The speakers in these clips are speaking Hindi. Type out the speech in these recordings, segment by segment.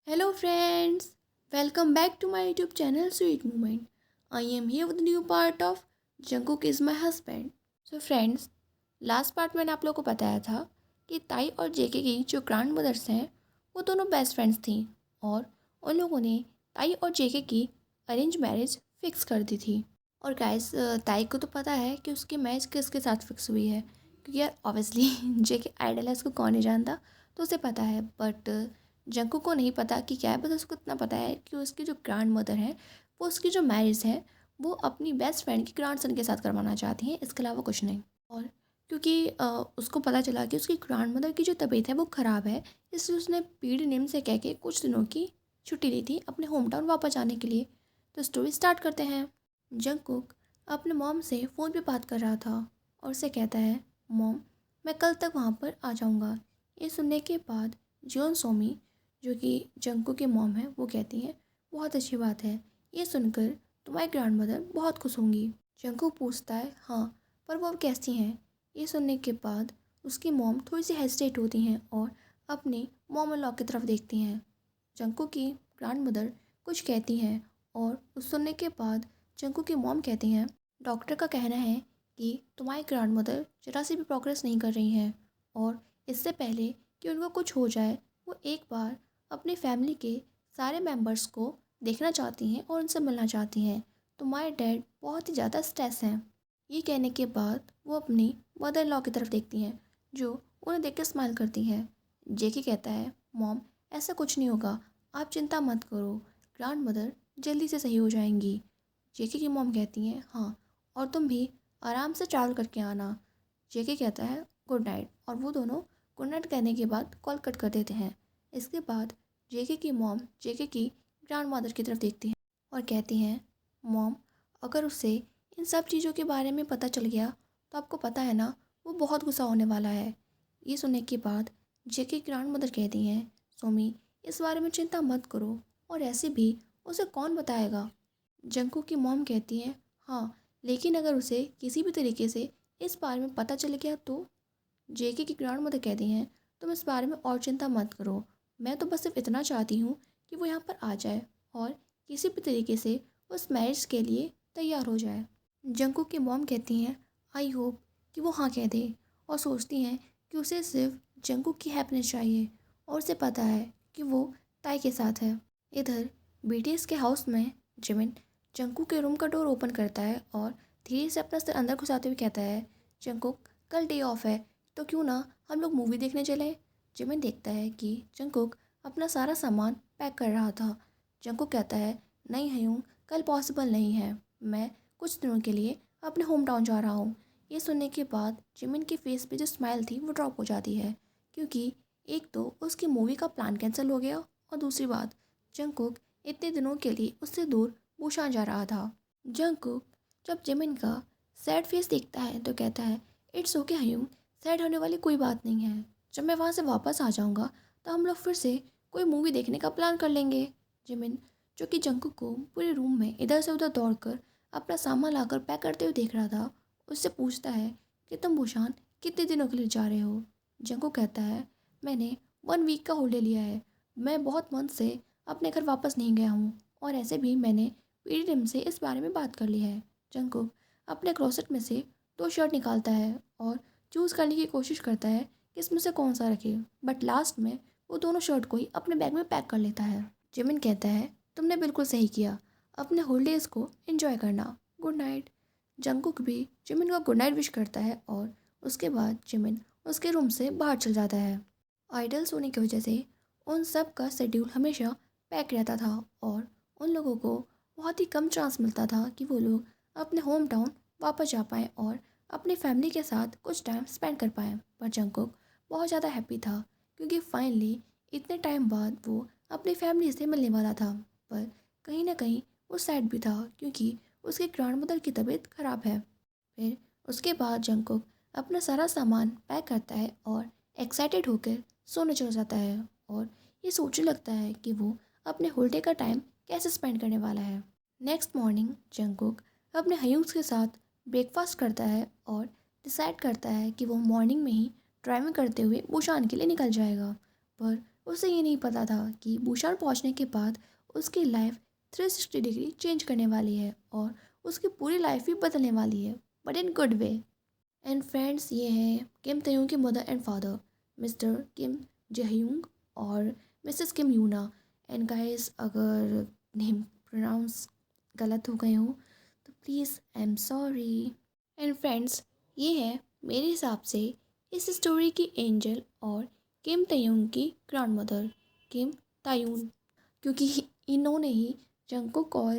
Hello friends, welcome back to my YouTube channel Sweet Moment. I am here with a new part of Jungkook is my husband. So friends, last part मैंने आप लोगों को बताया था कि ताई और जेके की जो ग्रैंड मदर्स हैं वो दोनों बेस्ट फ्रेंड्स थी और उन लोगों ने ताई और जेके की अरेंज मैरिज फिक्स कर दी थी। और गाइस ताई को तो पता है कि उसकी मैरिज किसके साथ फिक्स हुई है, क्योंकि यार ऑब्वियसली जेके आइडल है, उसको कौन नहीं जानता, तो उसे पता है। बट जंकू को नहीं पता कि क्या है, बस उसको इतना पता है कि उसकी जो ग्रैंड मदर है वो उसकी जो मैरिज है वो अपनी बेस्ट फ्रेंड की ग्रैंड सन के साथ करवाना चाहती हैं, इसके अलावा कुछ नहीं। और क्योंकि उसको पता चला कि उसकी ग्रैंड मदर की जो तबीयत है वो ख़राब है, इसलिए उसने पीडी नेम से कह के कुछ दिनों की छुट्टी ली थी अपने होम टाउन वापस जाने के लिए। तो स्टोरी स्टार्ट करते हैं। जंगकुक अपने मॉम से फ़ोन पे बात कर रहा था और उसे कहता है, मॉम मैं कल तक वहाँ पर आ जाऊँगा। ये सुनने के बाद जियोन सोमी, जो कि जंगकुक की मॉम है, वो कहती हैं, बहुत अच्छी बात है, ये सुनकर तुम्हारी ग्रैंड मदर बहुत खुश होंगी। जंगकुक पूछता है, हाँ पर वो अब कैसी हैं? ये सुनने के बाद उसकी मॉम थोड़ी सी हेजिटेट होती हैं और अपने मॉम इन लॉ की तरफ देखती हैं। जंगकुक की ग्रैंड मदर कुछ कहती हैं और उस सुनने के बाद जंकू की मॉम कहती हैं, डॉक्टर का कहना है कि तुम्हारी ग्रैंड मदर जरा सी भी प्रोग्रेस नहीं कर रही हैं और इससे पहले कि उनको कुछ हो जाए वो एक बार अपनी फैमिली के सारे मेंबर्स को देखना चाहती हैं और उनसे मिलना चाहती हैं। तुम्हारे डैड बहुत ही ज़्यादा स्ट्रेस हैं। ये कहने के बाद वो अपनी मदर इन लॉ की तरफ देखती हैं, जो उन्हें देख कर स्माइल करती हैं। जेके कहता है, मॉम ऐसा कुछ नहीं होगा, आप चिंता मत करो, ग्रैंड मदर जल्दी से सही हो जाएंगी। जेके की मॉम कहती हैं, हाँ और तुम भी आराम से ट्रैवल करके आना। जेके कहता है, गुड नाइट, और वो दोनों गुड नाइट कहने के बाद कॉल कट कर देते हैं। इसके बाद जेके की मॉम जेके की ग्रैंड मदर की तरफ देखती हैं और कहती हैं, मॉम अगर उसे इन सब चीज़ों के बारे में पता चल गया तो आपको पता है ना वो बहुत गुस्सा होने वाला है। ये सुनने के बाद जेके की ग्रैंड मदर कहती हैं, सोमी इस बारे में चिंता मत करो, और ऐसे भी उसे कौन बताएगा। जंकू की मॉम कहती हैं, हाँ लेकिन अगर उसे किसी भी तरीके से इस बारे में पता चल गया तो। जेके की ग्रैंड मदर कहती हैं, तुम इस बारे में और चिंता मत करो, मैं तो बस सिर्फ इतना चाहती हूँ कि वो यहाँ पर आ जाए और किसी भी तरीके से उस मैरिज के लिए तैयार हो जाए। जंकू की मॉम कहती हैं, आई होप कि वो हाँ कह दे, और सोचती हैं कि उसे सिर्फ जंकू की हैप्पीनेस चाहिए और उसे पता है कि वो ताई के साथ है। इधर बीटीएस के हाउस में जिमिन जंकू के रूम का डोर ओपन करता है और धीरे से अपना सिर अंदर घुसाते हुए कहता है, जंकुक कल डे ऑफ है तो क्यों ना हम लोग मूवी देखने चलें। जिमिन देखता है कि जंकुक अपना सारा सामान पैक कर रहा था। जंकुक कहता है, नहीं हयूं कल पॉसिबल नहीं है, मैं कुछ दिनों के लिए अपने होम टाउन जा रहा हूँ। ये सुनने के बाद जिमिन के फेस पे जो स्माइल थी वो ड्रॉप हो जाती है, क्योंकि एक तो उसकी मूवी का प्लान कैंसिल हो गया और दूसरी बात जंकुक इतने दिनों के लिए उससे दूर बुशान जा रहा था। जंकुक जब जिमिन का सैड फेस देखता है तो कहता है, इट्स ओके हयूम, सैड होने वाली कोई बात नहीं है, जब मैं वहाँ से वापस आ जाऊँगा तो हम लोग फिर से कोई मूवी देखने का प्लान कर लेंगे। जिमिन, जो कि जंकुक को पूरे रूम में इधर से उधर दौड़कर अपना सामान लाकर पैक करते हुए देख रहा था, उससे पूछता है कि तुम बुशान कितने दिनों के लिए जा रहे हो। जंकुक कहता है, मैंने 1 वीक का हॉलीडे लिया है, मैं बहुत मंथ से अपने घर वापस नहीं गया हूँ, और ऐसे भी मैंने पीडीएम से इस बारे में बात कर ली है। जंकुक अपने क्लोसेट में से 2 शर्ट निकालता है और चूज़ करने की कोशिश करता है कि इसमें से कौन सा रखे, बट लास्ट में वो दोनों शर्ट को ही अपने बैग में पैक कर लेता है। जिमिन कहता है, तुमने बिल्कुल सही किया, अपने हॉलीडेज़ को एंजॉय करना, गुड नाइट। जंकुक भी जिमिन को गुड नाइट विश करता है और उसके बाद जिमिन उसके रूम से बाहर चल जाता है। आइडल्स होने की वजह से उन सब का शेड्यूल हमेशा पैक रहता था और उन लोगों को बहुत ही कम चांस मिलता था कि वो लोग अपने होम टाउन वापस जा पाएँ और अपनी फैमिली के साथ कुछ टाइम स्पेंड कर पाएँ। पर जंकुक बहुत ज़्यादा हैप्पी था, क्योंकि फाइनली इतने टाइम बाद वो अपनी फैमिली से मिलने वाला था। पर कहीं ना कहीं वो सैड भी था, क्योंकि उसकी ग्रैंड मदर की तबीयत ख़राब है। फिर उसके बाद जंकुक अपना सारा सामान पैक करता है और एक्साइटेड होकर सोने चला जाता है और ये सोचने लगता है कि वो अपने हॉलीडे का टाइम कैसे स्पेंड करने वाला है। नेक्स्ट मॉर्निंग जंकुक अपने हयूंस के साथ ब्रेकफास्ट करता है और डिसाइड करता है कि वो मॉर्निंग में ही ड्राइविंग करते हुए बुशान के लिए निकल जाएगा। पर उसे ये नहीं पता था कि बुशान पहुंचने के बाद उसकी लाइफ 360 डिग्री चेंज करने वाली है और उसकी पूरी लाइफ भी बदलने वाली है, but in good way. And friends, ये हैं किम तयूंग के मदर एंड फादर, मिस्टर किम जहयूंग और मिसेस किम यूना। एंड गाइस, अगर नेम प्रोनाउंस गलत हो गए हो तो please I am sorry. And friends, ये है मेरे हिसाब से इस स्टोरी की एंजल और किम तयूंग की ग्रैंड मदर, किम तायून, क्योंकि इन्होंने ही जंगकुक और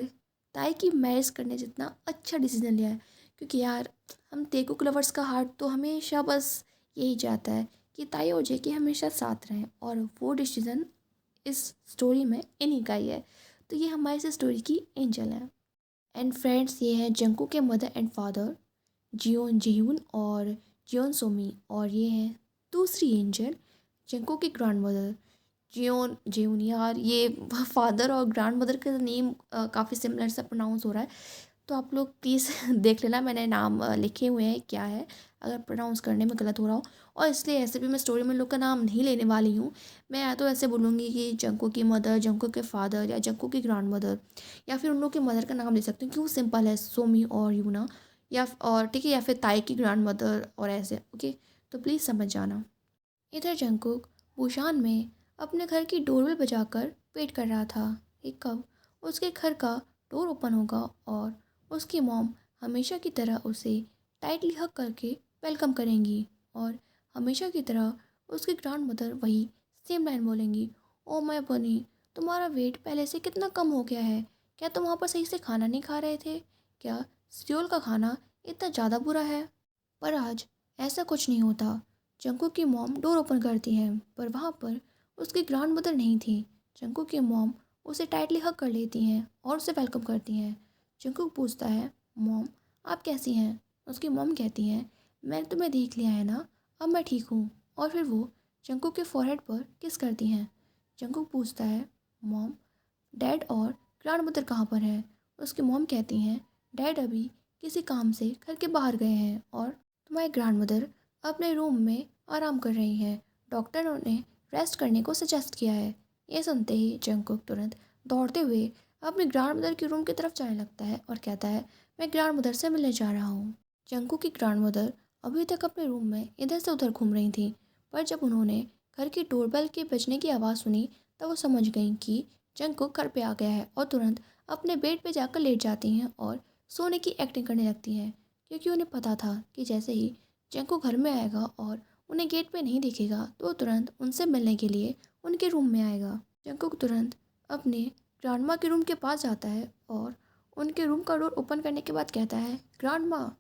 ताई की मैरिज करने जितना अच्छा डिसीजन लिया है। क्योंकि यार, हम तेकुक लवर्स का हार्ट तो हमेशा बस यही चाहता है कि ताई और जेके हमेशा साथ रहें, और वो डिसीजन इस स्टोरी में इन्हीं का ही है। तो ये हमारी इस स्टोरी की एंजल है। एंड फ्रेंड्स, ये हैं जंगकुक के मदर एंड फादर, जियोन जियून और जियोन सोमी। और ये हैं दूसरी एंजल, जंगकुक की ग्रैंड मदर, जियोन जियून। यार, ये फादर और ग्रैंड मदर का नेम काफ़ी सिमिलर सा प्रोनाउंस हो रहा है, तो आप लोग प्लीज़ देख लेना, मैंने नाम लिखे हुए हैं क्या है, अगर प्रोनाउंस करने में गलत हो रहा हो। और इसलिए ऐसे भी मैं स्टोरी में लोग का नाम नहीं लेने वाली हूँ। मैं या तो ऐसे बोलूँगी कि जंगकुक की मदर, जंगकुक के फादर, या जंगकुक की ग्रैंड मदर, या फिर उन लोग के मदर का नाम ले सकती हूँ, क्यों सिंपल है, सोमी और यूना, या और ठीक है, या फिर ताई की ग्रैंड मदर, और ऐसे। ओके, तो प्लीज़ समझ जाना। इधर जंगकुक बुशान में अपने घर की डोरबेल बजाकर वेट कर रहा था कि कब उसके घर का डोर ओपन होगा और उसकी मॉम हमेशा की तरह उसे टाइटली हग करके वेलकम करेंगी, और हमेशा की तरह उसकी ग्रैंड मदर वही सेम लाइन बोलेंगी, ओ माय बनी, तुम्हारा वेट पहले से कितना कम हो गया है। क्या तुम वहाँ पर सही से खाना नहीं खा रहे थे? क्या सियोल का खाना इतना ज़्यादा बुरा है? पर आज ऐसा कुछ नहीं होता। जंकुक की मॉम डोर ओपन करती है, पर वहाँ पर उसकी ग्रैंड मदर नहीं थी। जंकुक की मॉम उसे टाइटली हग कर लेती हैं और उसे वेलकम करती हैं। जंकुक पूछता है, मॉम आप कैसी हैं? उसकी मॉम कहती हैं, मैंने तुम्हें देख लिया है ना, अब मैं ठीक हूँ। और फिर वो जंकुक के फॉरहेड पर किस करती हैं। जंकुक पूछता है, मॉम डैड और ग्रैंड मदर कहाँ पर हैं? उसकी मॉम कहती हैं, डैड अभी किसी काम से घर के बाहर गए हैं और तुम्हारी ग्रैंड मदर अपने रूम में आराम कर रही हैं। डॉक्टर ने उन्हें रेस्ट करने को सजेस्ट किया है। ये सुनते ही जंगकुक तुरंत दौड़ते हुए अपनी ग्रैंड मदर के रूम की तरफ जाने लगता है और कहता है, मैं ग्रैंड मदर से मिलने जा रहा हूँ। जंगकुक की ग्रैंड मदर अभी तक अपने रूम में इधर से उधर घूम रही थी, पर जब उन्होंने घर की डोरबेल के बजने की आवाज़ सुनी तब वो समझ गई कि जंगकुक घर पे आ गया है, और तुरंत अपने बेड पे जाकर लेट जाती हैं और सोने की एक्टिंग करने लगती हैं। क्योंकि उन्हें पता था कि जैसे ही जंगकुक घर में आएगा और उन्हें गेट पे नहीं दिखेगा तो वो तुरंत उनसे मिलने के लिए उनके रूम में आएगा। जंगकुक तुरंत अपने ग्रैंडमा के रूम के पास जाता है और उनके रूम का डोर ओपन करने के बाद कहता है, ग्रैंडमा।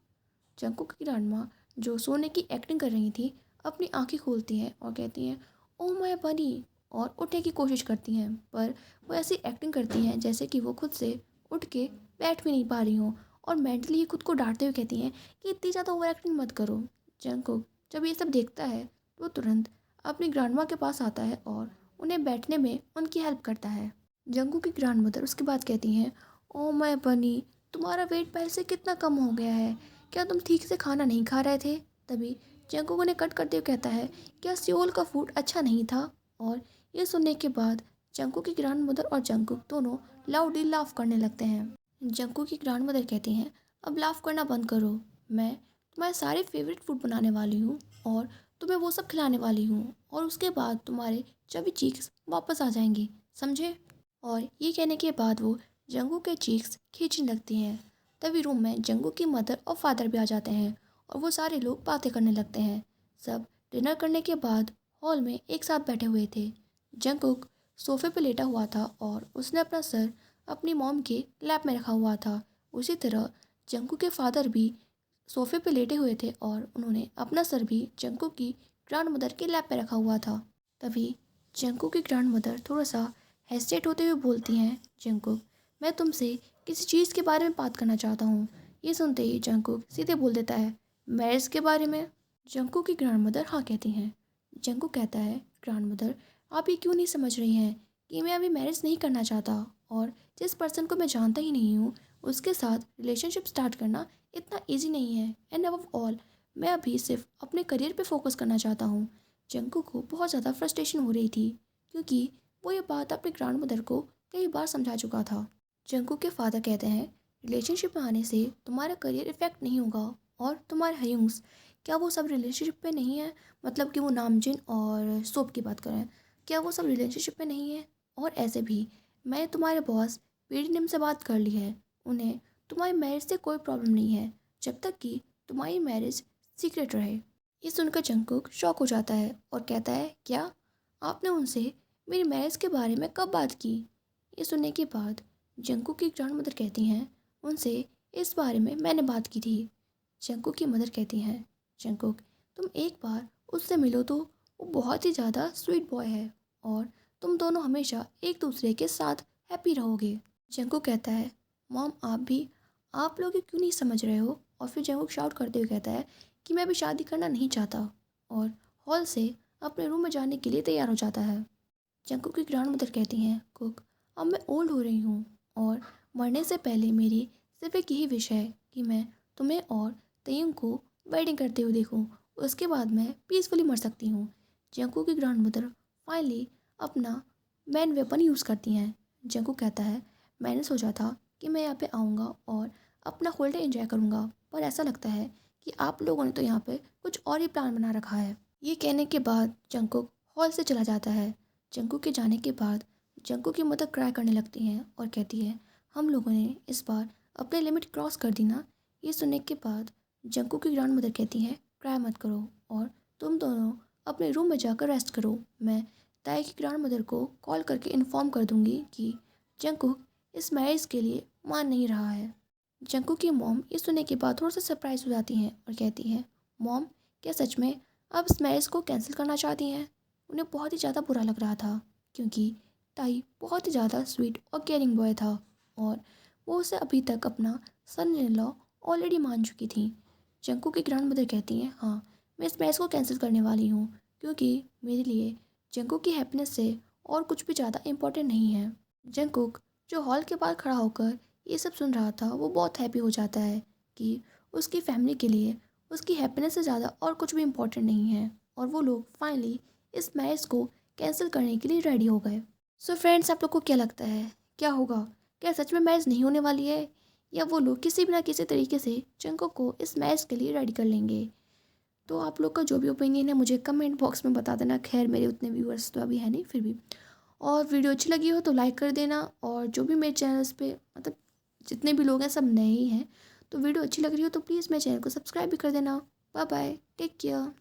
जंगकुक की ग्रैंडमा, जो सोने की एक्टिंग कर रही थी, अपनी आंखें खोलती हैं और कहती हैं, ओ माय बनी, और उठने की कोशिश करती हैं, पर वो ऐसी एक्टिंग करती हैं जैसे कि वो खुद से उठ के बैठ भी नहीं पा रही हों, और मेंटली खुद को डांटते हुए कहती हैं कि इतनी ज़्यादा ओवर एक्टिंग मत करो। जंगकुक जब ये सब देखता है तो वो तुरंत अपनी ग्रैंडमा के पास आता है और उन्हें बैठने में उनकी हेल्प करता है। जंगकुक की ग्रैंड मदर उसके बाद कहती हैं, ओ माय बनी, तुम्हारा वेट पहले से कितना कम हो गया है। क्या तुम ठीक से खाना नहीं खा रहे थे? तभी जंगकुक उन्हें कट करते हुए कहता है, क्या सियोल का फूड अच्छा नहीं था? और ये सुनने के बाद जंगकुक की ग्रैंड मदर और जंगकुक दोनों लाउडली लाफ करने लगते हैं। जंगकुक की ग्रैंड मदर कहती हैं, अब लाफ करना बंद करो, मैं तुम्हारे सारे फेवरेट फूड बनाने वाली हूँ और तुम्हें वो सब खिलाने वाली हूँ, और उसके बाद तुम्हारे चबी चीक्स वापस आ जाएंगे, समझे? और ये कहने के बाद वो जंगकुक के चीक्स खींचने लगती हैं। तभी रूम में जंगकुक की मदर और फादर भी आ जाते हैं और वो सारे लोग बातें करने लगते हैं। सब डिनर करने के बाद हॉल में एक साथ बैठे हुए थे। जंगकुक सोफे पर लेटा हुआ था और उसने अपना सर अपनी मॉम के लैप में रखा हुआ था। उसी तरह जंगकुक के फादर भी सोफे पे लेटे हुए थे और उन्होंने अपना सर भी जंगकुक की ग्रैंड मदर के लैप पे रखा हुआ था। तभी जंगकुक की ग्रैंड मदर थोड़ा सा हेजिटेट होते हुए बोलती हैं, जंगकुक, मैं तुमसे किसी चीज़ के बारे में बात करना चाहता हूँ। ये सुनते ही जंगकुक सीधे बोल देता है, मैरिज के बारे में? जंगकुक की ग्रैंड मदर हाँ कहती हैं। जंगकुक कहता है, ग्रैंड मदर, आप ये क्यों नहीं समझ रही हैं कि मैं अभी मैरिज नहीं करना चाहता, और जिस पर्सन को मैं जानता ही नहीं हूँ उसके साथ रिलेशनशिप स्टार्ट करना इतना इजी नहीं है। एंड अबव ऑल, मैं अभी सिर्फ अपने करियर पे फोकस करना चाहता हूँ। जंगकुक को बहुत ज़्यादा फ्रस्ट्रेशन हो रही थी। क्योंकि वो ये बात अपनी ग्रैंड मदर को कई बार समझा चुका था। जंगकुक के फादर कहते हैं रिलेशनशिप में आने से तुम्हारा करियर इफेक्ट नहीं होगा और तुम्हारे हयूंग्स, क्या वो सब रिलेशनशिप पे नहीं है? मतलब कि वो नामजिन और सोप की बात करें, क्या वो सब रिलेशनशिप पे नहीं है? और ऐसे भी मैं तुम्हारे बॉस पीडीएम से बात कर ली है, उन्हें तुम्हारी मैरिज से कोई प्रॉब्लम नहीं है जब तक कि तुम्हारी मैरिज सीक्रेट रहे। ये सुनकर जंगकुक शॉक हो जाता है और कहता है क्या आपने उनसे मेरी मैरिज के बारे में कब बात की? ये सुनने के बाद जंगकुक की ग्रैंड मदर कहती हैं उनसे इस बारे में मैंने बात की थी। जंगकुक की मदर कहती हैं जंगकुक तुम एक बार उससे मिलो तो वो बहुत ही ज़्यादा स्वीट बॉय है और तुम दोनों हमेशा एक दूसरे के साथ हैप्पी रहोगे। जंगकुक कहता है मॉम आप लोग ये क्यों नहीं समझ रहे हो? और फिर जंगकुक शाउट करते हुए कहता है कि मैं भी शादी करना नहीं चाहता और हॉल से अपने रूम में जाने के लिए तैयार हो जाता है। जंगकुक की ग्रैंड मदर कहती हैं कुक अब मैं ओल्ड हो रही हूँ और मरने से पहले मेरी सिर्फ एक यही विश है कि मैं तुम्हें और तयंग को वेडिंग करते हुए देखूँ, उसके बाद मैं पीसफुली मर सकती हूँ। जंगकुक की ग्रैंड मदर फाइनली अपना मैन वेपन यूज़ करती हैं। जंगकुक कहता है मैंने सोचा था कि मैं यहाँ पे आऊँगा और अपना होलिडे एंजॉय करूँगा, पर ऐसा लगता है कि आप लोगों ने तो यहाँ पे कुछ और ही प्लान बना रखा है। ये कहने के बाद जंगकुक हॉल से चला जाता है। जंगकुक के जाने के बाद जंगकुक की मदर क्राई करने लगती हैं और कहती है हम लोगों ने इस बार अपने लिमिट क्रॉस कर दी ना। ये सुनने के बाद जंगकुक की ग्रैंड मदर कहती हैं क्राई मत करो और तुम दोनों अपने रूम में जाकर रेस्ट करो। मैं ताई की ग्रैंड मदर को कॉल करके इन्फॉर्म कर दूंगी कि जंगकुक इस मैरिज के लिए मान नहीं रहा है। जंगकुक की मॉम ये सुनने के बाद थोड़ा सा सरप्राइज हो जाती हैं और कहती हैं मॉम क्या सच में आप इस मैरिज को कैंसिल करना चाहती हैं? उन्हें बहुत ही ज़्यादा बुरा लग रहा था क्योंकि ताई बहुत ही ज़्यादा स्वीट और केयरिंग बॉय था और वो उसे अभी तक अपना सन इन लॉ ऑलरेडी मान चुकी थी। जंकू की ग्रैंड मदर कहती हैं हाँ मैं इस मैच को कैंसिल करने वाली हूँ क्योंकि मेरे लिए जंकू की हैप्पीनेस से और कुछ भी ज़्यादा इम्पोर्टेंट नहीं है। जंकुक जो हॉल के बाहर खड़ा होकर ये सब सुन रहा था वो बहुत हैप्पी हो जाता है कि उसकी फैमिली के लिए उसकी हैप्पीनेस से ज़्यादा और कुछ भी इम्पोर्टेंट नहीं है और वो लोग फाइनली इस मैच को कैंसिल करने के लिए रेडी हो गए। सो फ्रेंड्स आप लोग को क्या लगता है क्या होगा? क्या सच में मैच नहीं होने वाली है या वो लोग किसी भी ना किसी तरीके से जंकुक को इस मैच के लिए रेडी कर लेंगे? तो आप लोग का जो भी ओपिनियन है मुझे कमेंट बॉक्स में बता देना। खैर मेरे उतने व्यूअर्स तो अभी है नहीं फिर भी। और वीडियो अच्छी लगी हो तो लाइक कर देना और जो भी मेरे चैनल्स पे मतलब जितने भी लोग हैं सब नए ही हैं, तो वीडियो अच्छी लग रही हो तो प्लीज़ मेरे चैनल को सब्सक्राइब भी कर देना। Bye bye, take care.